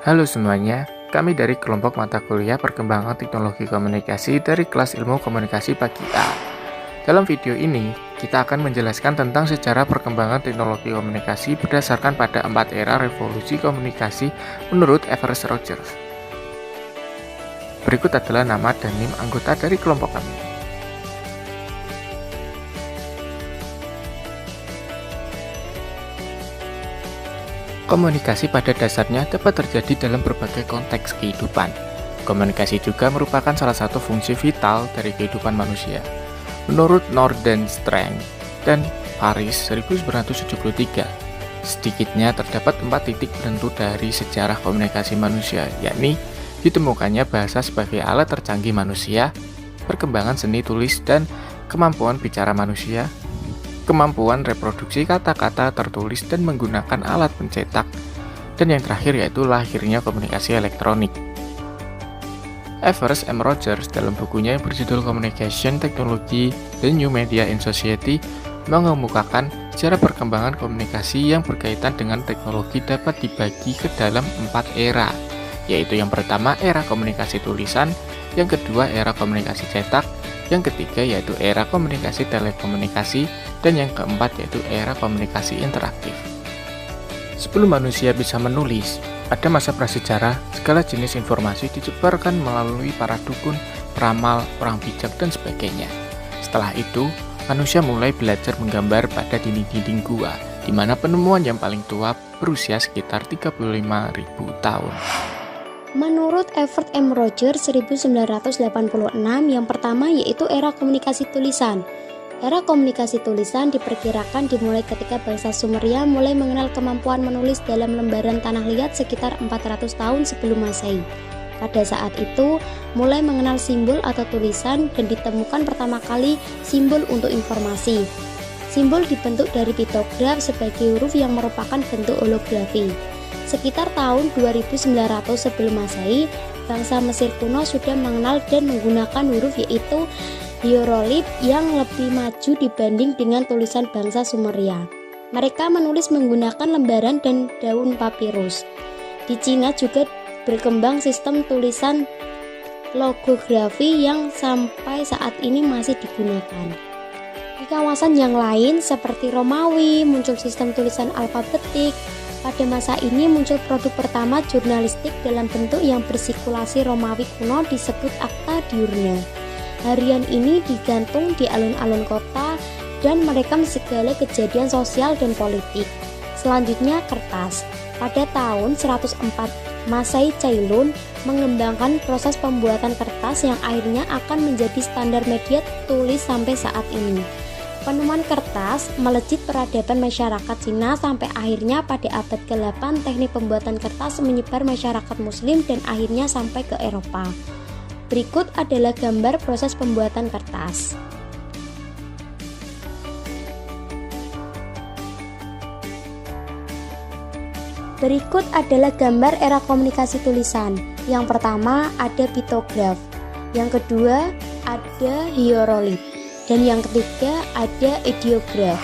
Halo semuanya, kami dari kelompok mata kuliah Perkembangan Teknologi Komunikasi dari kelas Ilmu Komunikasi Pagi A. Dalam video ini, kita akan menjelaskan tentang sejarah perkembangan teknologi komunikasi berdasarkan pada 4 era revolusi komunikasi menurut Everest Rogers. Berikut adalah nama dan NIM anggota dari kelompok kami. Komunikasi pada dasarnya dapat terjadi dalam berbagai konteks kehidupan. Komunikasi juga merupakan salah satu fungsi vital dari kehidupan manusia. Menurut Nordenstreng dan Paris 1973, sedikitnya terdapat 4 titik penentu dari sejarah komunikasi manusia, yakni ditemukannya bahasa sebagai alat tercanggih manusia, perkembangan seni tulis dan kemampuan bicara manusia, kemampuan reproduksi kata-kata tertulis dan menggunakan alat pencetak, dan yang terakhir yaitu lahirnya komunikasi elektronik. Everest M. Rogers dalam bukunya yang berjudul Communication Technology: The New Media in Society mengemukakan sejarah perkembangan komunikasi yang berkaitan dengan teknologi dapat dibagi ke dalam 4 era, yaitu yang pertama era komunikasi tulisan, yang kedua era komunikasi cetak, yang ketiga yaitu era komunikasi telekomunikasi, dan yang keempat yaitu era komunikasi interaktif. Sebelum manusia bisa menulis, pada masa prasejarah, segala jenis informasi disebarkan melalui para dukun, peramal, orang bijak, dan sebagainya. Setelah itu, manusia mulai belajar menggambar pada dinding-dinding gua, di mana penemuan yang paling tua berusia sekitar 35.000 tahun. Menurut Everett M. Rogers 1986, yang pertama yaitu era komunikasi tulisan. Era komunikasi tulisan diperkirakan dimulai ketika bangsa Sumeria mulai mengenal kemampuan menulis dalam lembaran tanah liat sekitar 400 tahun sebelum Masehi. Pada saat itu, mulai mengenal simbol atau tulisan dan ditemukan pertama kali simbol untuk informasi. Simbol dibentuk dari piktograf sebagai huruf yang merupakan bentuk holografi. Sekitar tahun 2900 sebelum Masehi, bangsa Mesir kuno sudah mengenal dan menggunakan huruf yaitu hieroglif yang lebih maju dibanding dengan tulisan bangsa Sumeria. Mereka menulis menggunakan lembaran dan daun papirus. Di Cina juga berkembang sistem tulisan logografi yang sampai saat ini masih digunakan. Di kawasan yang lain seperti Romawi muncul sistem tulisan alfabetik. Pada masa ini muncul produk pertama jurnalistik dalam bentuk yang bersirkulasi Romawi kuno disebut Akta Diurna. Harian ini digantung di alun-alun kota dan merekam segala kejadian sosial dan politik. Selanjutnya kertas. Pada tahun 104 Masehi, Cailun mengembangkan proses pembuatan kertas yang akhirnya akan menjadi standar media tulis sampai saat ini. Penemuan kertas melejit peradaban masyarakat Cina sampai akhirnya pada abad ke-8 teknik pembuatan kertas menyebar masyarakat muslim dan akhirnya sampai ke Eropa. Berikut adalah gambar proses pembuatan kertas. Berikut adalah gambar era komunikasi tulisan. Yang pertama ada piktograf, yang kedua ada hieroglif, dan yang ketiga ada ideograf.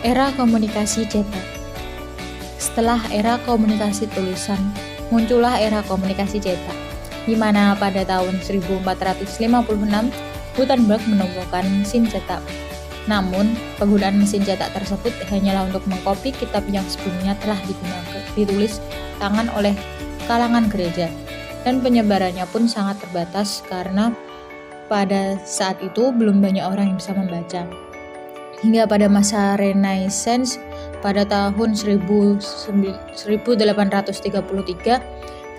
Era komunikasi cetak. Setelah era komunikasi tulisan, muncullah era komunikasi cetak, di mana pada tahun 1456 Gutenberg menemukan mesin cetak. Namun, penggunaan mesin cetak tersebut hanyalah untuk mengkopi kitab yang sebelumnya telah ditulis tangan oleh kalangan gereja, dan penyebarannya pun sangat terbatas karena pada saat itu belum banyak orang yang bisa membaca. Hingga pada masa Renaissance pada tahun 1833,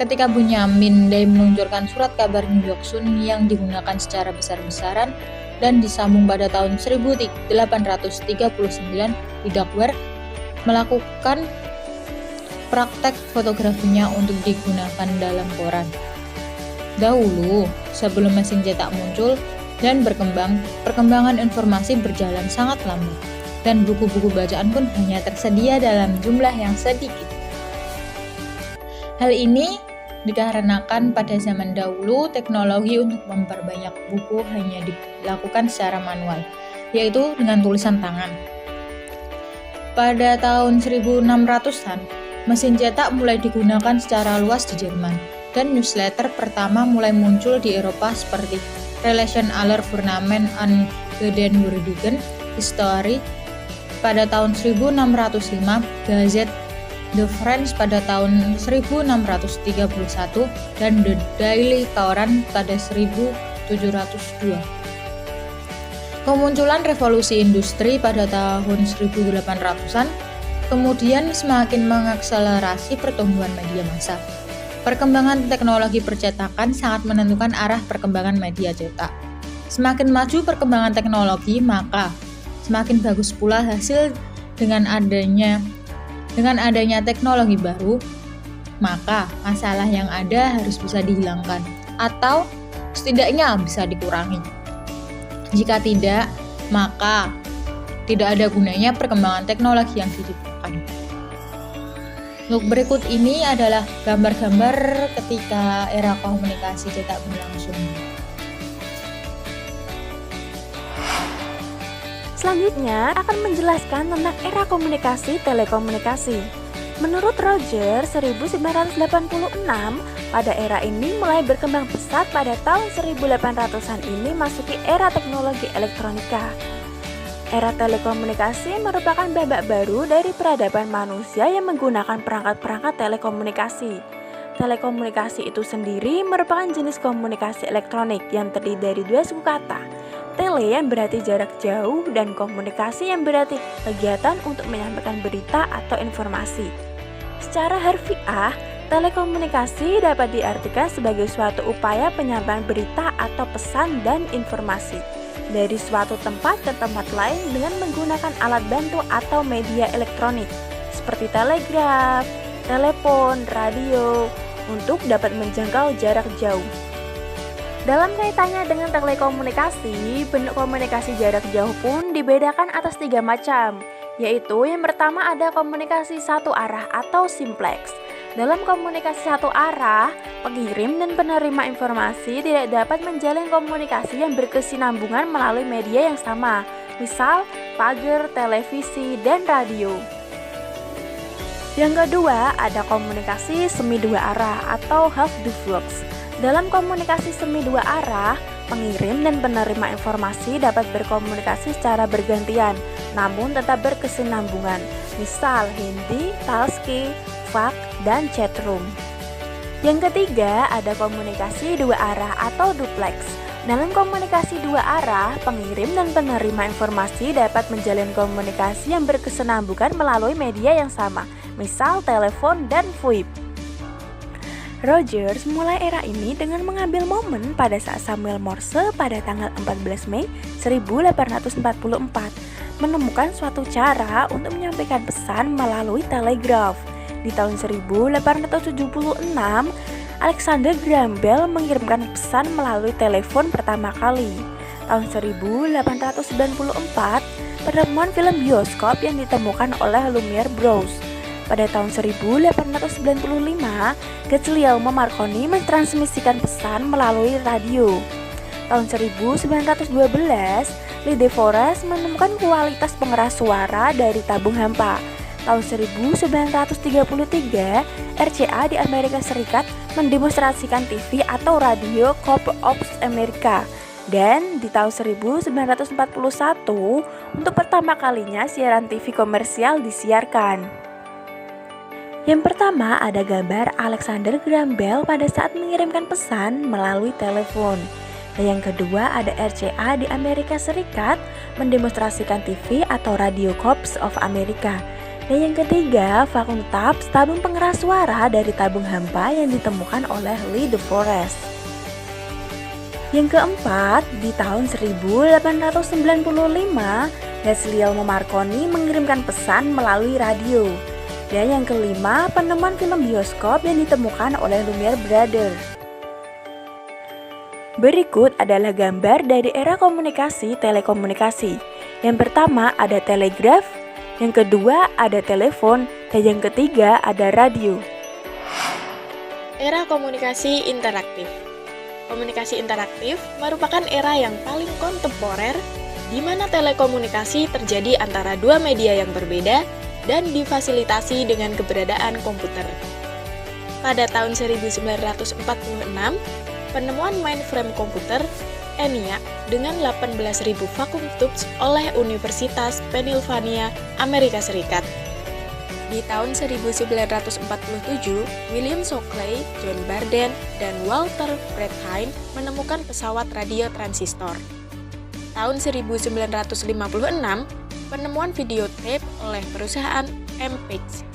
ketika Bunyamin Day meluncurkan surat kabar New York Sun yang digunakan secara besar-besaran dan disambung pada tahun 1839, Didakwer melakukan praktek fotografinya untuk digunakan dalam koran. Dahulu, sebelum mesin cetak muncul dan berkembang, perkembangan informasi berjalan sangat lambat dan buku-buku bacaan pun hanya tersedia dalam jumlah yang sedikit. Hal ini dikarenakan pada zaman dahulu teknologi untuk memperbanyak buku hanya dilakukan secara manual, yaitu dengan tulisan tangan. Pada tahun 1600-an, Mesin cetak mulai digunakan secara luas di Jerman, dan newsletter pertama mulai muncul di Eropa seperti Relation aller Firmen an Gedenwürdigen Historie pada tahun 1605, Gazette de France pada tahun 1631, dan The Daily Courant pada 1702. Kemunculan revolusi industri pada tahun 1800-an kemudian semakin mengakselerasi pertumbuhan media massa. Perkembangan teknologi percetakan sangat menentukan arah perkembangan media cetak. Semakin maju perkembangan teknologi, maka semakin bagus pula hasil. Dengan adanya teknologi baru, maka masalah yang ada harus bisa dihilangkan atau setidaknya bisa dikurangi. Jika tidak, maka tidak ada gunanya perkembangan teknologi yang diciptakan. Untuk berikut ini adalah gambar-gambar ketika era komunikasi cetak berlangsung. Selanjutnya akan menjelaskan tentang era komunikasi telekomunikasi. Menurut Roger, 1986, pada era ini mulai berkembang pesat. Pada tahun 1800-an ini masuki era teknologi elektronika. Era telekomunikasi merupakan babak baru dari peradaban manusia yang menggunakan perangkat-perangkat telekomunikasi. Telekomunikasi itu sendiri merupakan jenis komunikasi elektronik yang terdiri dari dua suku kata. Tele yang berarti jarak jauh dan komunikasi yang berarti kegiatan untuk menyampaikan berita atau informasi. Secara harfiah, telekomunikasi dapat diartikan sebagai suatu upaya penyampaian berita atau pesan dan informasi dari suatu tempat ke tempat lain dengan menggunakan alat bantu atau media elektronik seperti telegraf, telepon, radio untuk dapat menjangkau jarak jauh. Dalam kaitannya dengan telekomunikasi, bentuk komunikasi jarak jauh pun dibedakan atas 3 macam, yaitu yang pertama ada komunikasi satu arah atau simplex. Dalam komunikasi satu arah, pengirim dan penerima informasi tidak dapat menjalin komunikasi yang berkesinambungan melalui media yang sama, misal pagar, televisi, dan radio. Yang kedua, ada komunikasi semi dua arah atau half-duplex. Dalam komunikasi semi dua arah, pengirim dan penerima informasi dapat berkomunikasi secara bergantian, namun tetap berkesinambungan, misal handy, talkie, fax, dan chatroom. Yang ketiga, ada komunikasi dua arah atau duplex. Dalam komunikasi dua arah, pengirim dan penerima informasi dapat menjalin komunikasi yang berkesinambungan melalui media yang sama, misal telepon dan VoIP. Rogers mulai era ini dengan mengambil momen pada saat Samuel Morse pada tanggal 14 Mei 1844 menemukan suatu cara untuk menyampaikan pesan melalui telegraf. Di tahun 1876, Alexander Graham Bell mengirimkan pesan melalui telepon pertama kali. Tahun 1894, penemuan film bioskop yang ditemukan oleh Lumiere Bros. Pada tahun 1895, Guglielmo Marconi mentransmisikan pesan melalui radio. Tahun 1912, Lee De Forest menemukan kualitas pengeras suara dari tabung hampa. Tahun 1933, RCA di Amerika Serikat mendemonstrasikan TV atau radio Corps of America. Dan di tahun 1941, untuk pertama kalinya siaran TV komersial disiarkan. Yang pertama ada gambar Alexander Graham Bell pada saat mengirimkan pesan melalui telepon. Dan yang kedua ada RCA di Amerika Serikat mendemonstrasikan TV atau Radio Corps of America. Dan yang ketiga vacuum tubes, tabung pengeras suara dari tabung hampa yang ditemukan oleh Lee De Forest. Yang keempat, di tahun 1895, Guglielmo Marconi mengirimkan pesan melalui radio. Dan yang kelima, penemuan film bioskop yang ditemukan oleh Lumiere Brothers. Berikut adalah gambar dari era komunikasi telekomunikasi. Yang pertama ada telegraf, yang kedua ada telepon, dan yang ketiga ada radio. Era komunikasi interaktif. Komunikasi interaktif merupakan era yang paling kontemporer di mana telekomunikasi terjadi antara dua media yang berbeda dan difasilitasi dengan keberadaan komputer. Pada tahun 1946, penemuan mainframe komputer ENIAC dengan 18.000 vacuum tubes oleh Universitas Pennsylvania, Amerika Serikat. Di tahun 1947, William Shockley, John Barden, dan Walter Bredheim menemukan pesawat radio transistor. Tahun 1956, penemuan videotape oleh perusahaan MPix,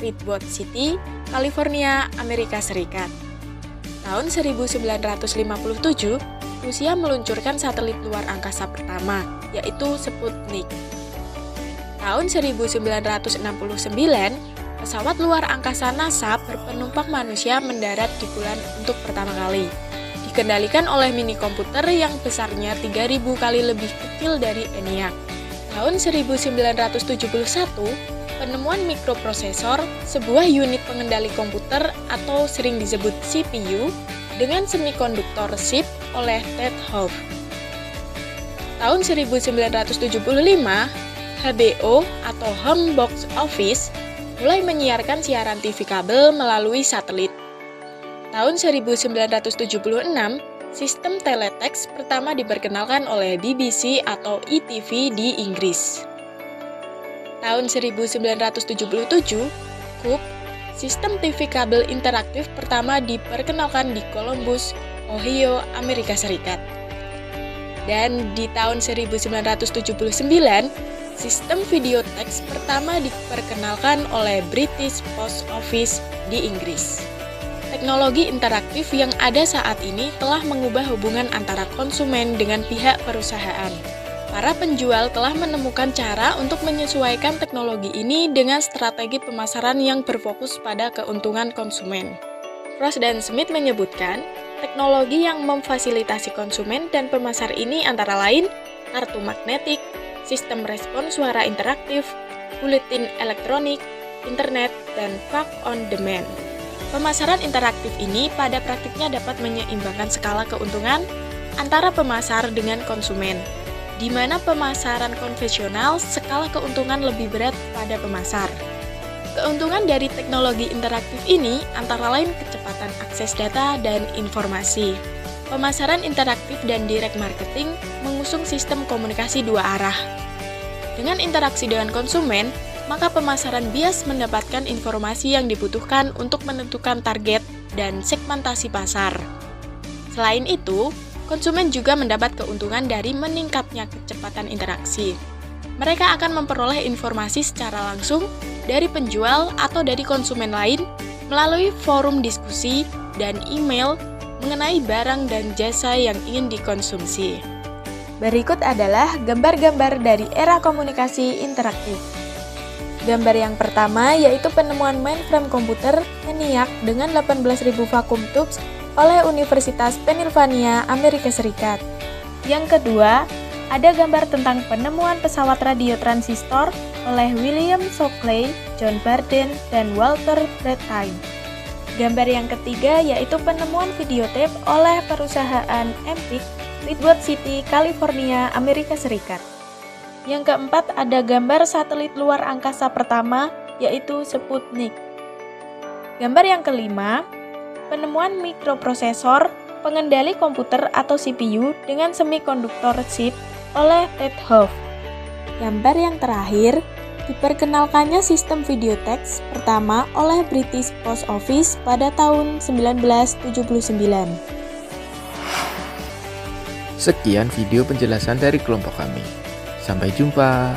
Redwood City, California, Amerika Serikat. Tahun 1957, Rusia meluncurkan satelit luar angkasa pertama, yaitu Sputnik. Tahun 1969, pesawat luar angkasa NASA berpenumpang manusia mendarat di bulan untuk pertama kali. Dikendalikan oleh mini komputer yang besarnya 3.000 kali lebih kecil dari ENIAC. Tahun 1971, penemuan mikroprosesor, sebuah unit pengendali komputer atau sering disebut CPU, dengan semikonduktor chip oleh Ted Hoff. Tahun 1975, HBO atau Home Box Office mulai menyiarkan siaran TV kabel melalui satelit. Tahun 1976, sistem teletext pertama diperkenalkan oleh BBC atau ETV di Inggris. Tahun 1977, CUB, sistem TV kabel interaktif pertama diperkenalkan di Columbus, Ohio, Amerika Serikat. Dan di tahun 1979, sistem video teks pertama diperkenalkan oleh British Post Office di Inggris. Teknologi interaktif yang ada saat ini telah mengubah hubungan antara konsumen dengan pihak perusahaan. Para penjual telah menemukan cara untuk menyesuaikan teknologi ini dengan strategi pemasaran yang berfokus pada keuntungan konsumen. Frost dan Smith menyebutkan, teknologi yang memfasilitasi konsumen dan pemasar ini antara lain kartu magnetik, sistem respon suara interaktif, buletin elektronik, internet, dan fax on demand. Pemasaran interaktif ini pada praktiknya dapat menyeimbangkan skala keuntungan antara pemasar dengan konsumen, di mana pemasaran konvensional skala keuntungan lebih berat pada pemasar. Keuntungan dari teknologi interaktif ini antara lain kecepatan akses data dan informasi. Pemasaran interaktif dan direct marketing mengusung sistem komunikasi dua arah. Dengan interaksi dengan konsumen, maka pemasaran bias mendapatkan informasi yang dibutuhkan untuk menentukan target dan segmentasi pasar. Selain itu, konsumen juga mendapat keuntungan dari meningkatnya kecepatan interaksi. Mereka akan memperoleh informasi secara langsung dari penjual atau dari konsumen lain melalui forum diskusi dan email mengenai barang dan jasa yang ingin dikonsumsi. Berikut adalah gambar-gambar dari era komunikasi interaktif. Gambar yang pertama yaitu penemuan mainframe komputer ENIAC dengan 18.000 vacuum tubes oleh Universitas Pennsylvania, Amerika Serikat. Yang kedua, ada gambar tentang penemuan pesawat radio transistor oleh William Shockley, John Barden, dan Walter Bredheim. Gambar yang ketiga yaitu penemuan videotape oleh perusahaan MPix, Redwood City, California, Amerika Serikat. Yang keempat ada gambar satelit luar angkasa pertama yaitu Sputnik. Gambar yang kelima, penemuan mikroprosesor pengendali komputer atau CPU dengan semikonduktor chip oleh Ted Hoff. Gambar yang terakhir, diperkenalkannya sistem video teks pertama oleh British Post Office pada tahun 1979. Sekian video penjelasan dari kelompok kami. Sampai jumpa.